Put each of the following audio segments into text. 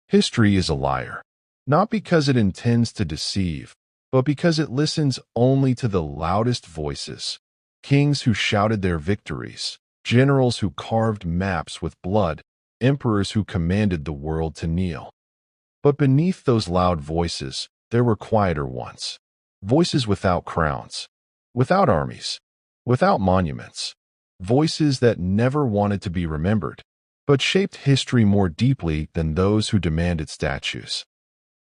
History is a liar, not because it intends to deceive, but because it listens only to the loudest voices. Kings who shouted their victories, generals who carved maps with blood, emperors who commanded the world to kneel. But beneath those loud voices, there were quieter ones. Voices without crowns, without armies, without monuments. Voices that never wanted to be remembered, but shaped history more deeply than those who demanded statues.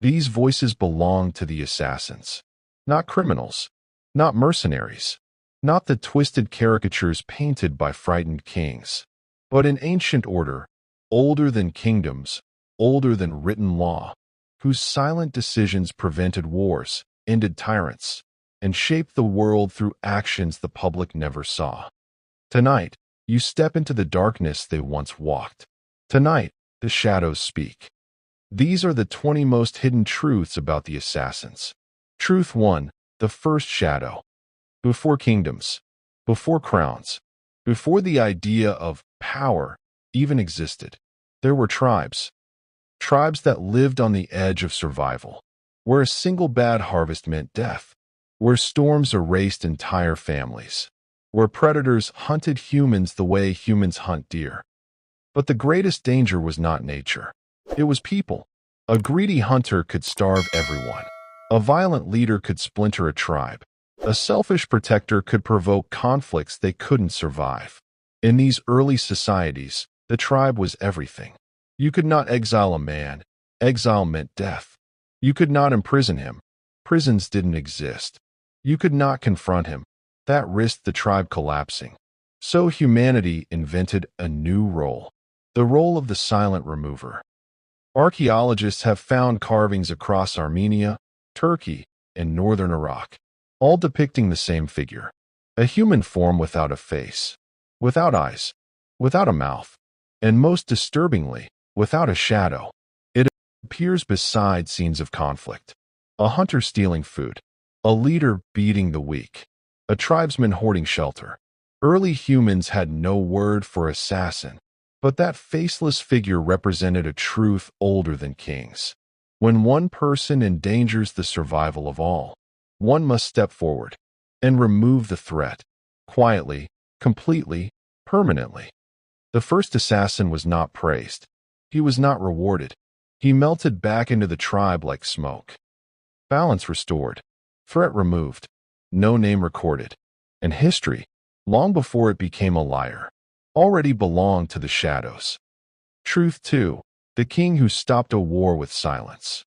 These voices belonged to the assassins, not criminals, not mercenaries, not the twisted caricatures painted by frightened kings, but an ancient order, older than kingdoms, older than written law, whose silent decisions prevented wars, ended tyrants, and shaped the world through actions the public never saw. Tonight, you step into the darkness they once walked. Tonight, the shadows speak. These are the 20 most hidden truths about the assassins. Truth 1. The first shadow. Before kingdoms, before crowns, before the idea of power even existed, there were tribes. Tribes that lived on the edge of survival, where a single bad harvest meant death, where storms erased entire families, where predators hunted humans the way humans hunt deer. But the greatest danger was not nature. It was people. A greedy hunter could starve everyone. A violent leader could splinter a tribe. A selfish protector could provoke conflicts they couldn't survive. In these early societies, the tribe was everything. You could not exile a man. Exile meant death. You could not imprison him. Prisons didn't exist. You could not confront him. That risked the tribe collapsing. So humanity invented a new role, the role of the silent remover. Archaeologists have found carvings across Armenia, Turkey, and northern Iraq, all depicting the same figure. A human form without a face, without eyes, without a mouth, and most disturbingly, without a shadow. It appears beside scenes of conflict. A hunter stealing food, a leader beating the weak, a tribesman hoarding shelter. Early humans had no word for assassin, but that faceless figure represented a truth older than kings. When one person endangers the survival of all, one must step forward and remove the threat, quietly, completely, permanently. The first assassin was not praised. He was not rewarded. He melted back into the tribe like smoke. Balance restored, threat removed, no name recorded, and history, long before it became a liar, already belonged to the shadows. Truth 2. The king who stopped a war with silence.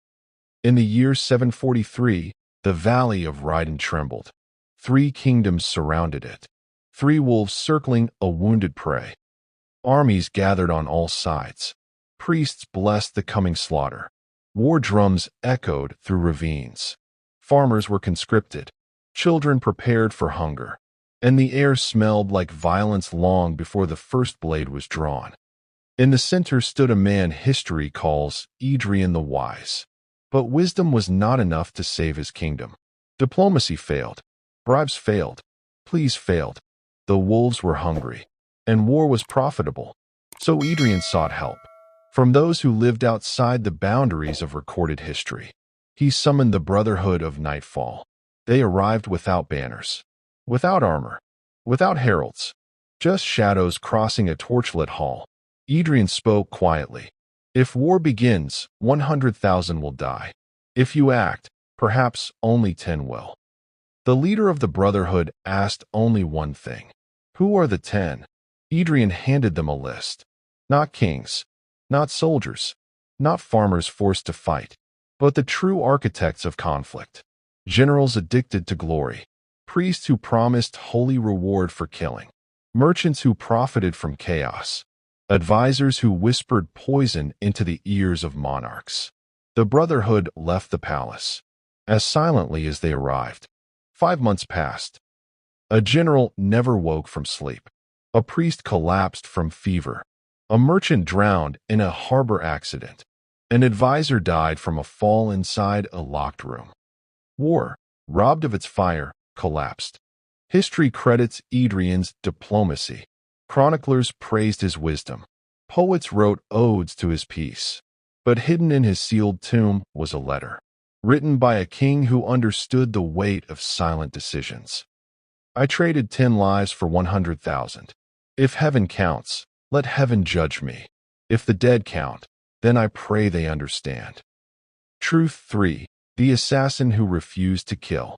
In the year 743, the valley of Riden trembled. 3 kingdoms surrounded it. 3 wolves circling a wounded prey. Armies gathered on all sides. Priests blessed the coming slaughter. War drums echoed through ravines. Farmers were conscripted. Children prepared for hunger. And the air smelled like violence long before the first blade was drawn. In the center stood a man history calls Adrian the Wise. But wisdom was not enough to save his kingdom. Diplomacy failed. Bribes failed. Pleas failed. The wolves were hungry. And war was profitable. So Adrian sought help from those who lived outside the boundaries of recorded history. He summoned the Brotherhood of Nightfall. They arrived without banners, without armor, without heralds, just shadows crossing a torchlit hall. Adrian spoke quietly. If war begins, 100,000 will die. If you act, perhaps only 10 will. The leader of the Brotherhood asked only one thing. Who are the 10? Adrian handed them a list. Not kings, not soldiers, not farmers forced to fight, but the true architects of conflict. Generals addicted to glory. Priests who promised holy reward for killing. Merchants who profited from chaos. Advisors who whispered poison into the ears of monarchs. The Brotherhood left the palace as silently as they arrived. 5 months passed. A general never woke from sleep. A priest collapsed from fever. A merchant drowned in a harbor accident. An advisor died from a fall inside a locked room. War, robbed of its fire, collapsed. History credits Adrian's diplomacy. Chroniclers praised his wisdom. Poets wrote odes to his peace. But hidden in his sealed tomb was a letter, written by a king who understood the weight of silent decisions. I traded 10 lives for 100,000. If heaven counts, let heaven judge me. If the dead count, then I pray they understand. Truth 3. The assassin who refused to kill.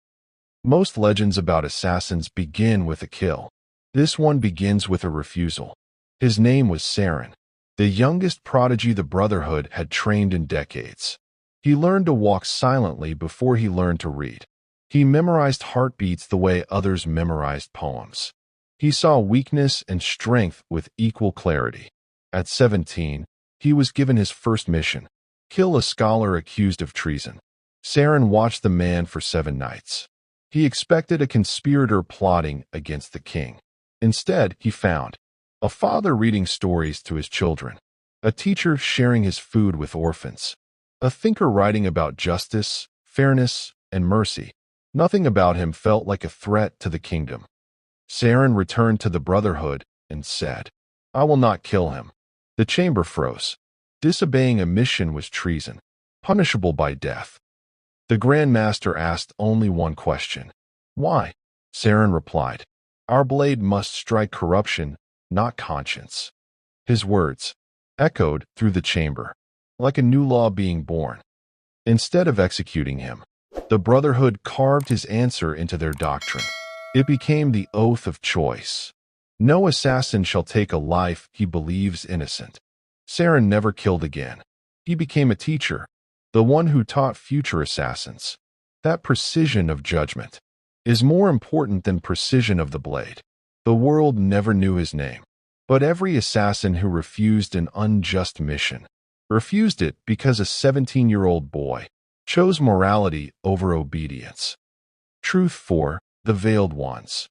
Most legends about assassins begin with a kill. This one begins with a refusal. His name was Saren, the youngest prodigy the Brotherhood had trained in decades. He learned to walk silently before he learned to read. He memorized heartbeats the way others memorized poems. He saw weakness and strength with equal clarity. At 17, he was given his first mission: kill a scholar accused of treason. Saren watched the man for 7 nights. He expected a conspirator plotting against the king. Instead, he found a father reading stories to his children, a teacher sharing his food with orphans, a thinker writing about justice, fairness, and mercy. Nothing about him felt like a threat to the kingdom. Saren returned to the Brotherhood and said, "I will not kill him." The chamber froze. Disobeying a mission was treason, punishable by death. The Grand Master asked only one question: why? Saren replied, "Our blade must strike corruption, not conscience." His words echoed through the chamber, like a new law being born. Instead of executing him, the Brotherhood carved his answer into their doctrine. It became the oath of choice. No assassin shall take a life he believes innocent. Saren never killed again. He became a teacher, the one who taught future assassins that precision of judgment is more important than precision of the blade. The world never knew his name, but every assassin who refused an unjust mission refused it because a 17-year-old boy chose morality over obedience. Truth 4. The Veiled Ones.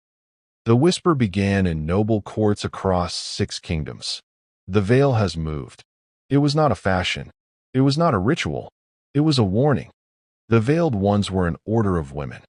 The whisper began in noble courts across 6 kingdoms. The veil has moved. It was not a fashion. It was not a ritual. It was a warning. The Veiled Ones were an order of women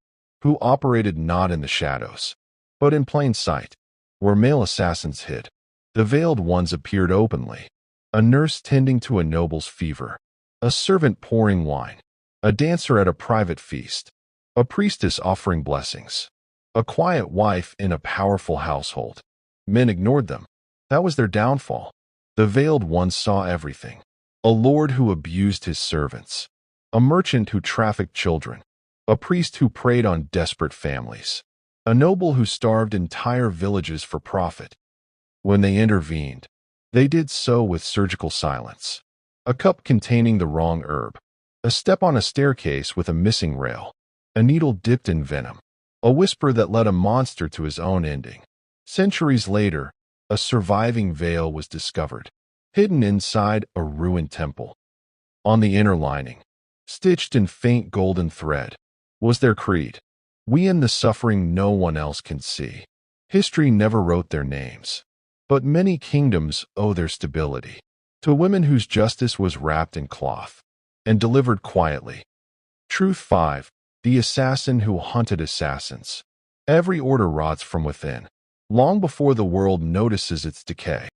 who operated not in the shadows, but in plain sight, where male assassins hid. The Veiled Ones appeared openly: a nurse tending to a noble's fever, a servant pouring wine, a dancer at a private feast, a priestess offering blessings, a quiet wife in a powerful household. Men ignored them. That was their downfall. The Veiled Ones saw everything: a lord who abused his servants, a merchant who trafficked children, a priest who preyed on desperate families, a noble who starved entire villages for profit. When they intervened, they did so with surgical silence. A cup containing the wrong herb, a step on a staircase with a missing rail, a needle dipped in venom, a whisper that led a monster to his own ending. Centuries later, a surviving veil was discovered, hidden inside a ruined temple. On the inner lining, stitched in faint golden thread, was their creed: we end the suffering no one else can see. History never wrote their names, but many kingdoms owe their stability to women whose justice was wrapped in cloth and delivered quietly. Truth 5. The assassin who hunted assassins. Every order rots from within, long before the world notices its decay.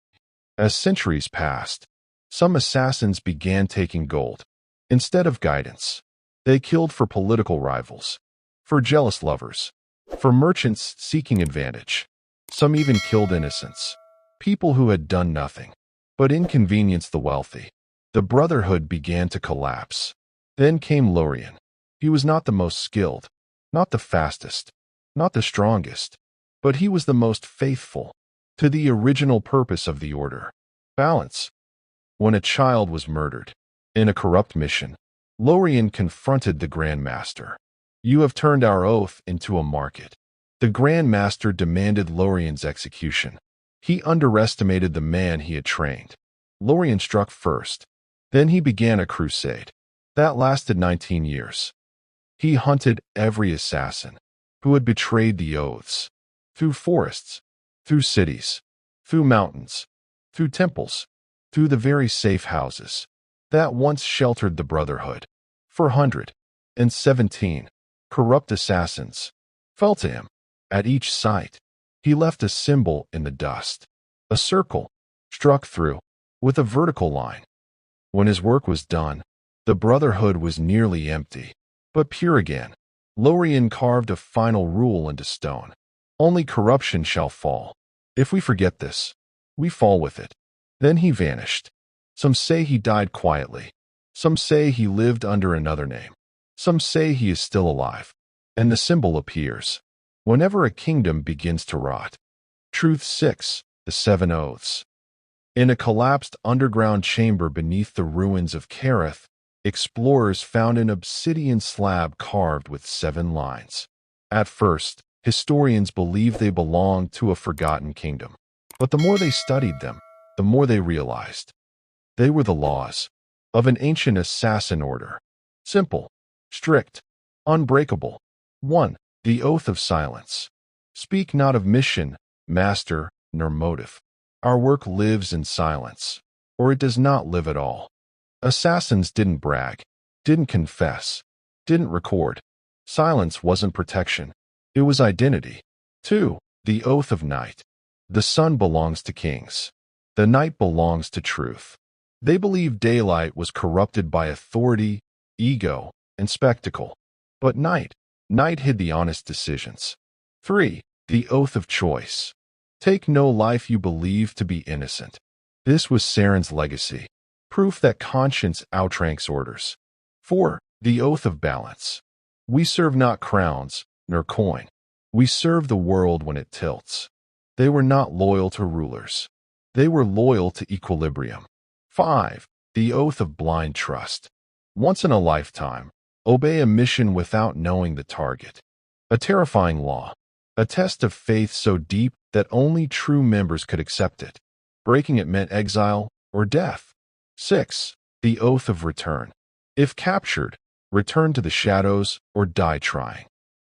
As centuries passed, some assassins began taking gold instead of guidance. They killed for political rivals, for jealous lovers, for merchants seeking advantage. Some even killed innocents, people who had done nothing but inconvenience the wealthy. The Brotherhood began to collapse. Then came Lorien. He was not the most skilled, not the fastest, not the strongest, but he was the most faithful to the original purpose of the order: balance. When a child was murdered in a corrupt mission, Lorien confronted the Grand Master. "You have turned our oath into a market." The Grand Master demanded Lorien's execution. He underestimated the man he had trained. Lorien struck first. Then he began a crusade that lasted 19 years. He hunted every assassin who had betrayed the oaths, through forests, through cities, through mountains, through temples, through the very safe houses that once sheltered the Brotherhood. 417 corrupt assassins fell to him. At each site, he left a symbol in the dust, a circle struck through with a vertical line. When his work was done, the brotherhood was nearly empty, but pure again. Lorien carved a final rule into stone. Only corruption shall fall. If we forget this, we fall with it. Then he vanished. Some say he died quietly. Some say he lived under another name. Some say he is still alive. And the symbol appears whenever a kingdom begins to rot. Truth 6. The Seven Oaths. In a collapsed underground chamber beneath the ruins of Kereth, explorers found an obsidian slab carved with 7 lines. At first, historians believed they belonged to a forgotten kingdom. But the more they studied them, the more they realized they were the laws of an ancient assassin order. Simple, strict, unbreakable. 1. The Oath of Silence. Speak not of mission, master, nor motive. Our work lives in silence, or it does not live at all. Assassins didn't brag, didn't confess, didn't record. Silence wasn't protection. It was identity. 2. The Oath of Night. The sun belongs to kings. The night belongs to truth. They believed daylight was corrupted by authority, ego, and spectacle. But night hid the honest decisions. 3. The Oath of Choice. Take no life you believe to be innocent. This was Saren's legacy, proof that conscience outranks orders. 4. The Oath of Balance. We serve not crowns, nor coin. We serve the world when it tilts. They were not loyal to rulers. They were loyal to equilibrium. 5. The Oath of Blind Trust. Once in a lifetime, obey a mission without knowing the target. A terrifying law. A test of faith so deep that only true members could accept it. Breaking it meant exile or death. 6. The Oath of Return. If captured, return to the shadows or die trying.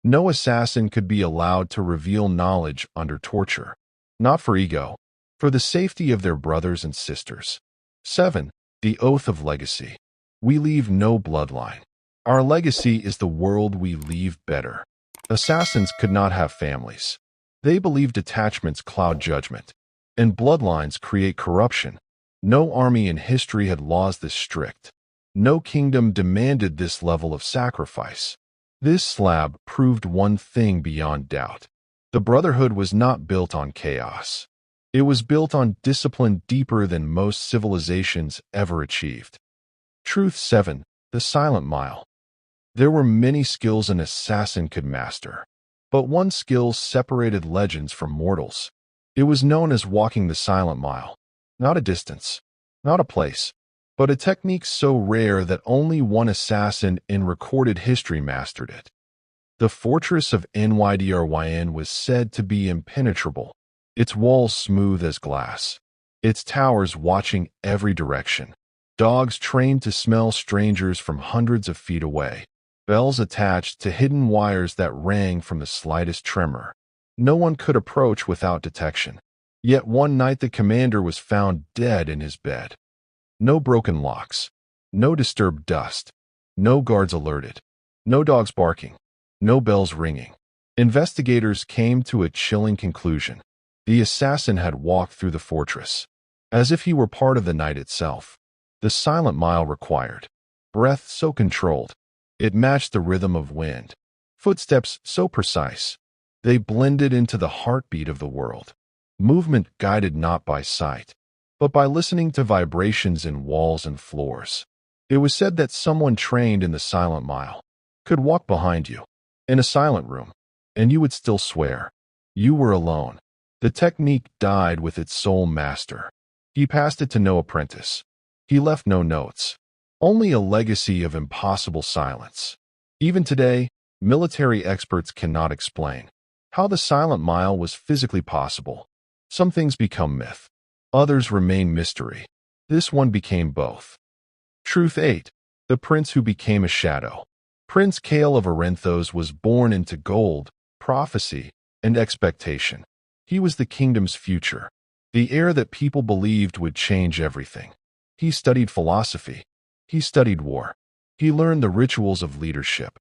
No assassin could be allowed to reveal knowledge under torture. Not for ego, for the safety of their brothers and sisters. 7. The Oath of Legacy. We leave no bloodline. Our legacy is the world we leave better. Assassins could not have families. They believed attachments cloud judgment, and bloodlines create corruption. No army in history had laws this strict. No kingdom demanded this level of sacrifice. This slab proved one thing beyond doubt. The Brotherhood was not built on chaos. It was built on discipline deeper than most civilizations ever achieved. Truth 7. The Silent Mile. There were many skills an assassin could master, but one skill separated legends from mortals. It was known as walking the silent mile. Not a distance, not a place, but a technique so rare that only one assassin in recorded history mastered it. The fortress of Nydryn was said to be impenetrable, its walls smooth as glass, its towers watching every direction, dogs trained to smell strangers from hundreds of feet away, bells attached to hidden wires that rang from the slightest tremor. No one could approach without detection. Yet one night the commander was found dead in his bed. No broken locks, no disturbed dust, no guards alerted, no dogs barking, no bells ringing. Investigators came to a chilling conclusion. The assassin had walked through the fortress, as if he were part of the night itself. The silent mile required breath so controlled, it matched the rhythm of wind, footsteps so precise, they blended into the heartbeat of the world. Movement guided not by sight, but by listening to vibrations in walls and floors. It was said that someone trained in the silent mile could walk behind you, in a silent room, and you would still swear you were alone. The technique died with its sole master. He passed it to no apprentice. He left no notes, only a legacy of impossible silence. Even today, military experts cannot explain how the silent mile was physically possible. Some things become myth, others remain mystery. This one became both. Truth 8. The Prince Who Became a Shadow. Prince Kael of Arenthos was born into gold, prophecy, and expectation. He was the kingdom's future, the heir that people believed would change everything. He studied philosophy. He studied war. He learned the rituals of leadership.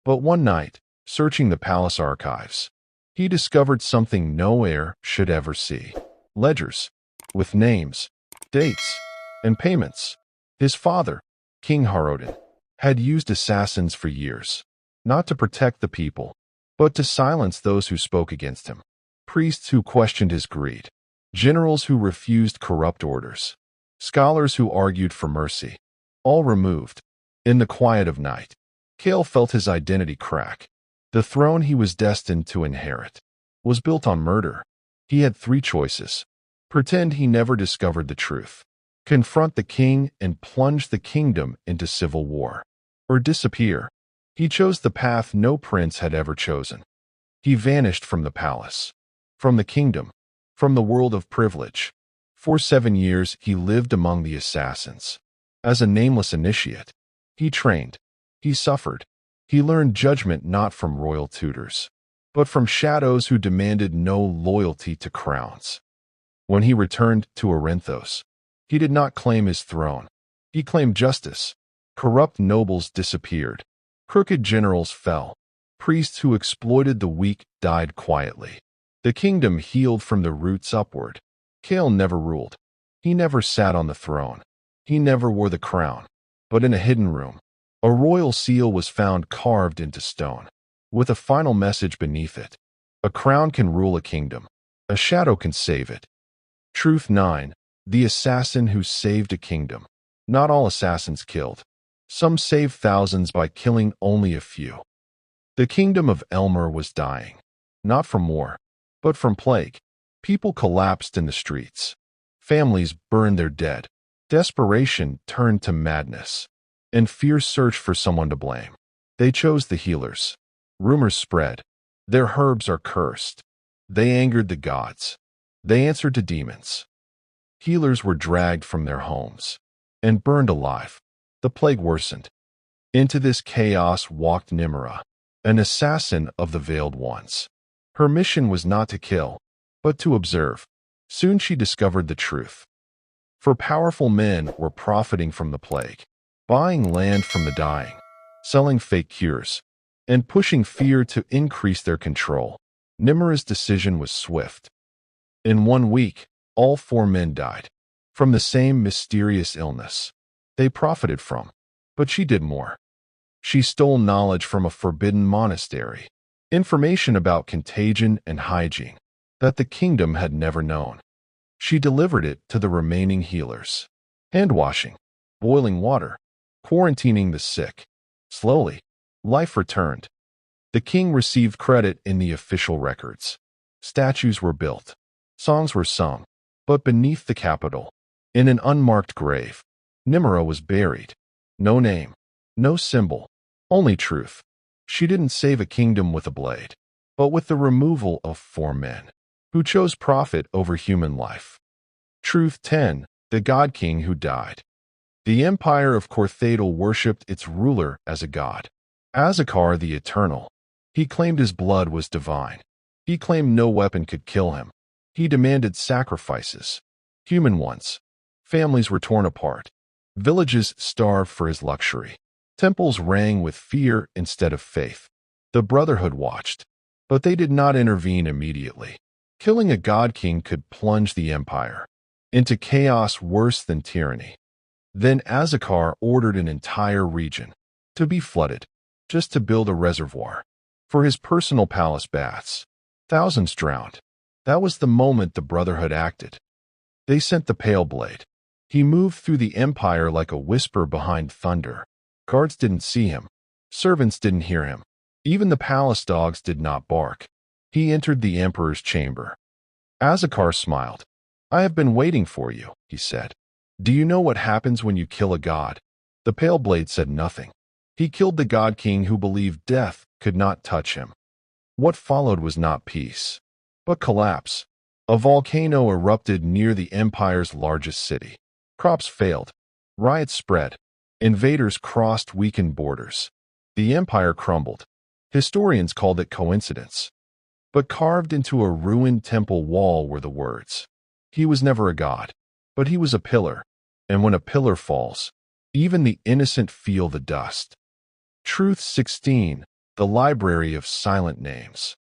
But one night, searching the palace archives, he discovered something no heir should ever see. Ledgers, with names, dates, and payments. His father, King Harodin, had used assassins for years, not to protect the people, but to silence those who spoke against him. Priests who questioned his greed, generals who refused corrupt orders, scholars who argued for mercy, all removed. In the quiet of night, Kale felt his identity crack. The throne he was destined to inherit was built on murder. He had three choices: pretend he never discovered the truth, confront the king and plunge the kingdom into civil war, or disappear. He chose the path no prince had ever chosen. He vanished from the palace, from the kingdom, from the world of privilege. For 7 years he lived among the assassins. As a nameless initiate, he trained, he suffered, he learned judgment not from royal tutors, but from shadows who demanded no loyalty to crowns. When he returned to Orinthos, he did not claim his throne. He claimed justice. Corrupt nobles disappeared. Crooked generals fell. Priests who exploited the weak died quietly. The kingdom healed from the roots upward. Kale never ruled. He never sat on the throne. He never wore the crown. But in a hidden room, a royal seal was found carved into stone, with a final message beneath it. A crown can rule a kingdom. A shadow can save it. Truth 9. The assassin who saved a kingdom. Not all assassins killed. Some saved thousands by killing only a few. The kingdom of Elmer was dying, not from war, but from plague. People collapsed in the streets. Families burned their dead. Desperation turned to madness, and fear searched for someone to blame. They chose the healers. Rumors spread. Their herbs are cursed. They angered the gods. They answered to demons. Healers were dragged from their homes and burned alive. The plague worsened. Into this chaos walked Nimra, an assassin of the Veiled Ones. Her mission was not to kill, but to observe. Soon she discovered the truth. For powerful men were profiting from the plague, buying land from the dying, selling fake cures, and pushing fear to increase their control. Nimra's decision was swift. In 1 week, all 4 men died from the same mysterious illness they profited from. But she did more. She stole knowledge from a forbidden monastery, information about contagion and hygiene that the kingdom had never known. She delivered it to the remaining healers. Hand-washing, boiling water, quarantining the sick. Slowly, life returned. The king received credit in the official records. Statues were built. Songs were sung. But beneath the capital, in an unmarked grave, Nimra was buried. No name, no symbol, only truth. She didn't save a kingdom with a blade, but with the removal of 4 men who chose profit over human life. Truth 10. The God King who died. The empire of Corthadel worshipped its ruler as a god. Azakar the Eternal. He claimed his blood was divine. He claimed no weapon could kill him. He demanded sacrifices, human ones. Families were torn apart. Villages starved for his luxury. Temples rang with fear instead of faith. The Brotherhood watched, but they did not intervene immediately. Killing a god king could plunge the empire into chaos worse than tyranny. Then Azakar ordered an entire region to be flooded, just to build a reservoir for his personal palace baths. Thousands drowned. That was the moment the Brotherhood acted. They sent the Pale Blade. He moved through the empire like a whisper behind thunder. Guards didn't see him. Servants didn't hear him. Even the palace dogs did not bark. He entered the emperor's chamber. Azakar smiled. "I have been waiting for you," he said. "Do you know what happens when you kill a god?" The Pale Blade said nothing. He killed the god king who believed death could not touch him. What followed was not peace, but collapse. A volcano erupted near the empire's largest city. Crops failed. Riots spread. Invaders crossed weakened borders. The empire crumbled. Historians called it coincidence. But carved into a ruined temple wall were the words, "He was never a god, but he was a pillar. And when a pillar falls, even the innocent feel the dust." Truth 16. The Library of Silent Names.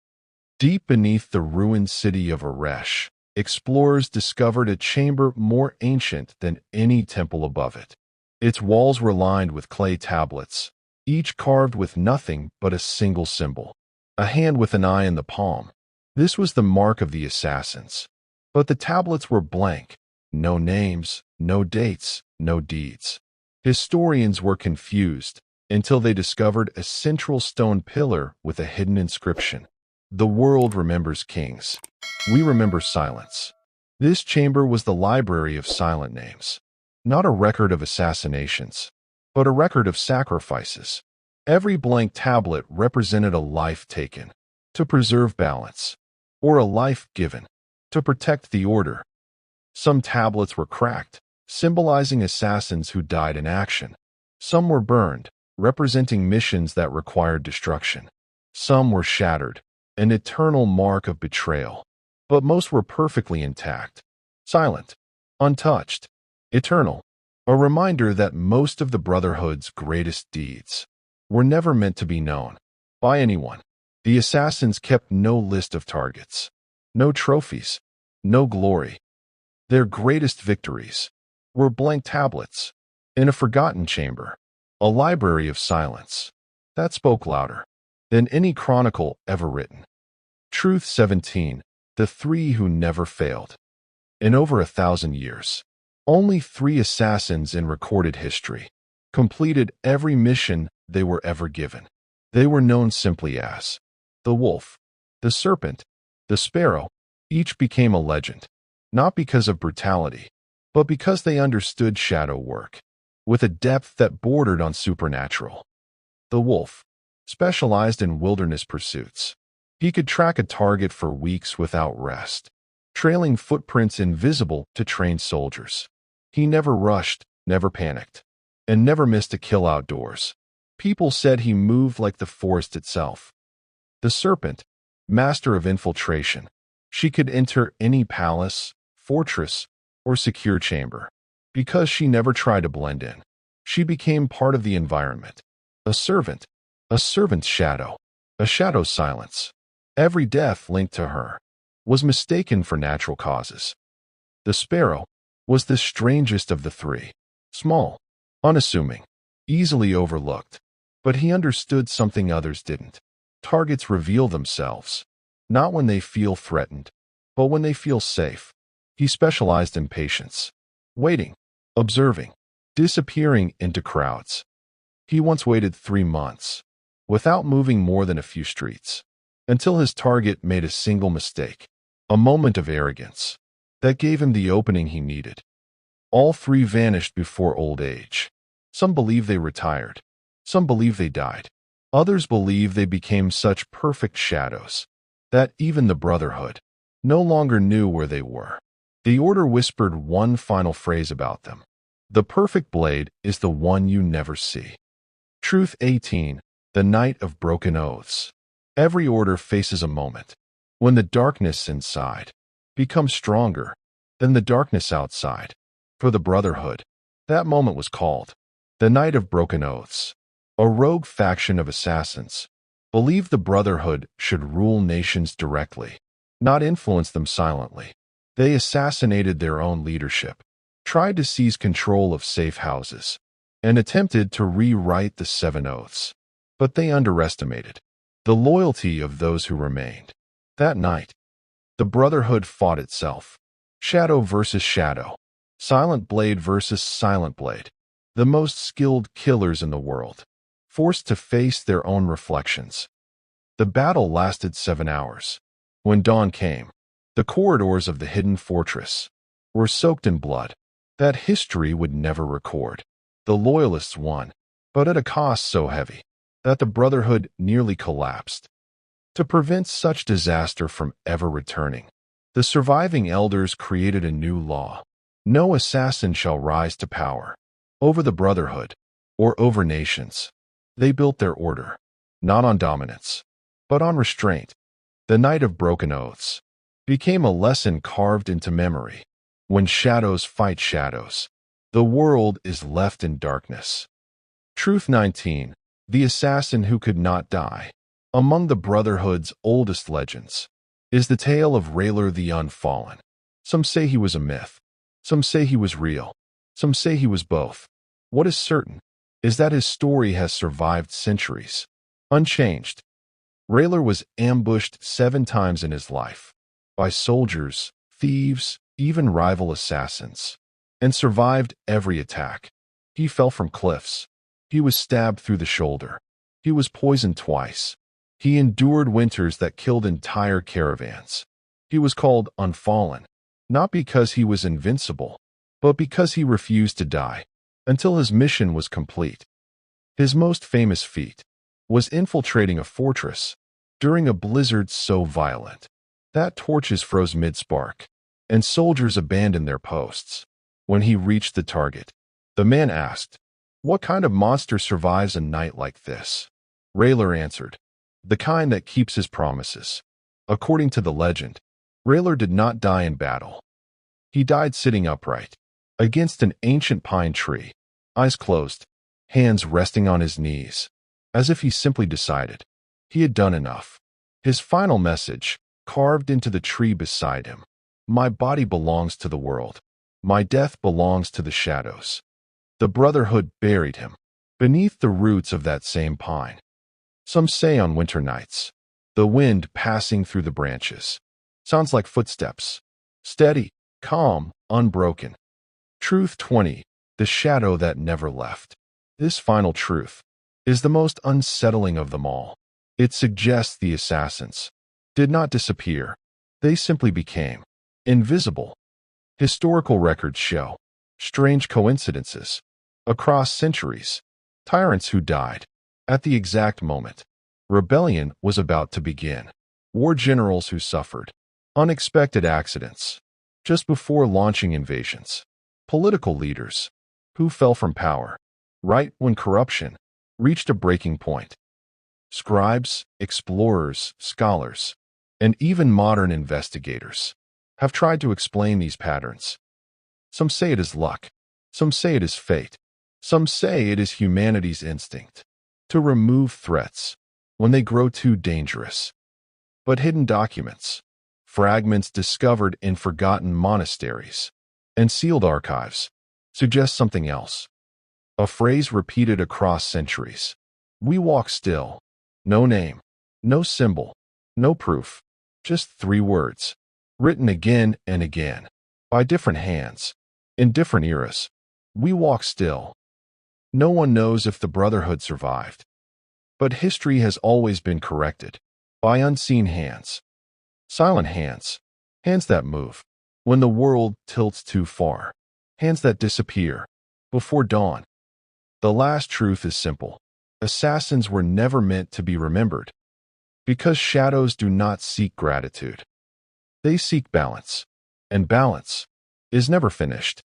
Deep beneath the ruined city of Aresh, explorers discovered a chamber more ancient than any temple above it. Its walls were lined with clay tablets, each carved with nothing but a single symbol, a hand with an eye in the palm. This was the mark of the assassins. But the tablets were blank. No names, no dates, no deeds. Historians were confused until they discovered a central stone pillar with a hidden inscription. The world remembers kings. We remember silence. This chamber was the library of silent names. Not a record of assassinations, but a record of sacrifices. Every blank tablet represented a life taken to preserve balance, or a life given to protect the order. Some tablets were cracked, symbolizing assassins who died in action. Some were burned, representing missions that required destruction. Some were shattered, an eternal mark of betrayal. But most were perfectly intact, silent, untouched, eternal. A reminder that most of the Brotherhood's greatest deeds were never meant to be known by anyone. The assassins kept no list of targets, no trophies, no glory. Their greatest victories were blank tablets in a forgotten chamber, a library of silence that spoke louder than any chronicle ever written. Truth 17. The three who never failed. In over 1,000 years, only 3 assassins in recorded history completed every mission they were ever given. They were known simply as the wolf, the serpent, the sparrow. Each became a legend, not because of brutality, but because they understood shadow work with a depth that bordered on supernatural. The wolf specialized in wilderness pursuits. He could track a target for weeks without rest, trailing footprints invisible to trained soldiers. He never rushed, never panicked, and never missed a kill outdoors. People said he moved like the forest itself. The serpent, master of infiltration. She could enter any palace, fortress, or secure chamber. Because she never tried to blend in, she became part of the environment. A servant's shadow, a shadow's silence. Every death linked to her was mistaken for natural causes. The sparrow was the strangest of the 3. Small, unassuming, easily overlooked. But he understood something others didn't. Targets reveal themselves, not when they feel threatened, but when they feel safe. He specialized in patience, waiting, observing, disappearing into crowds. He once waited 3 months, without moving more than a few streets, until his target made a single mistake, a moment of arrogance that gave him the opening he needed. All 3 vanished before old age. Some believe they retired. Some believe they died. Others believe they became such perfect shadows that even the Brotherhood no longer knew where they were. The Order whispered one final phrase about them. The perfect blade is the one you never see. Truth 18. The night of broken oaths. Every Order faces a moment when the darkness inside becomes stronger than the darkness outside. For the Brotherhood, that moment was called the Night of Broken Oaths. A rogue faction of assassins believed the Brotherhood should rule nations directly, not influence them silently. They assassinated their own leadership, tried to seize control of safe houses, and attempted to rewrite the 7 oaths. But they underestimated the loyalty of those who remained. That night, the Brotherhood fought itself. Shadow versus shadow. Silent blade versus silent blade. The most skilled killers in the world, forced to face their own reflections. The battle lasted 7 hours. When dawn came, the corridors of the hidden fortress were soaked in blood that history would never record. The Loyalists won, but at a cost so heavy that the Brotherhood nearly collapsed. To prevent such disaster from ever returning, the surviving elders created a new law. No assassin shall rise to power over the Brotherhood or over nations. They built their order, not on dominance, but on restraint. The Night of Broken Oaths became a lesson carved into memory. When shadows fight shadows, the world is left in darkness. Truth 19. The assassin who could not die. Among the Brotherhood's oldest legends is the tale of Rayler the Unfallen. Some say he was a myth. Some say he was real. Some say he was both. What is certain is that his story has survived centuries, unchanged. Rayler was ambushed 7 times in his life by soldiers, thieves, even rival assassins, and survived every attack. He fell from cliffs. He was stabbed through the shoulder. He was poisoned twice. He endured winters that killed entire caravans. He was called Unfallen, not because he was invincible, but because he refused to die until his mission was complete. His most famous feat was infiltrating a fortress during a blizzard so violent that torches froze mid-spark, and soldiers abandoned their posts. When he reached the target, the man asked, "What kind of monster survives a night like this?" Rayler answered, "The kind that keeps his promises." According to the legend, Rayler did not die in battle. He died sitting upright, against an ancient pine tree, eyes closed, hands resting on his knees, as if he simply decided he had done enough. His final message, carved into the tree beside him: "My body belongs to the world. My death belongs to the shadows." The Brotherhood buried him beneath the roots of that same pine. Some say on winter nights, the wind passing through the branches sounds like footsteps, steady, calm, unbroken. Truth 20, the shadow that never left. This final truth is the most unsettling of them all. It suggests the assassins did not disappear. They simply became invisible. Historical records show strange coincidences across centuries. Tyrants who died at the exact moment rebellion was about to begin. War generals who suffered unexpected accidents just before launching invasions. Political leaders who fell from power right when corruption reached a breaking point. Scribes, explorers, scholars, and even modern investigators have tried to explain these patterns. Some say it is luck. Some say it is fate. Some say it is humanity's instinct to remove threats when they grow too dangerous. But hidden documents, fragments discovered in forgotten monasteries, and sealed archives suggest something else. A phrase repeated across centuries: "We walk still." No name, no symbol, no proof, just 3 words, written again and again, by different hands, in different eras. We walk still. No one knows if the Brotherhood survived. But history has always been corrected by unseen hands. Silent hands. Hands that move when the world tilts too far. Hands that disappear before dawn. The last truth is simple. Assassins were never meant to be remembered, because shadows do not seek gratitude. They seek balance, and balance is never finished.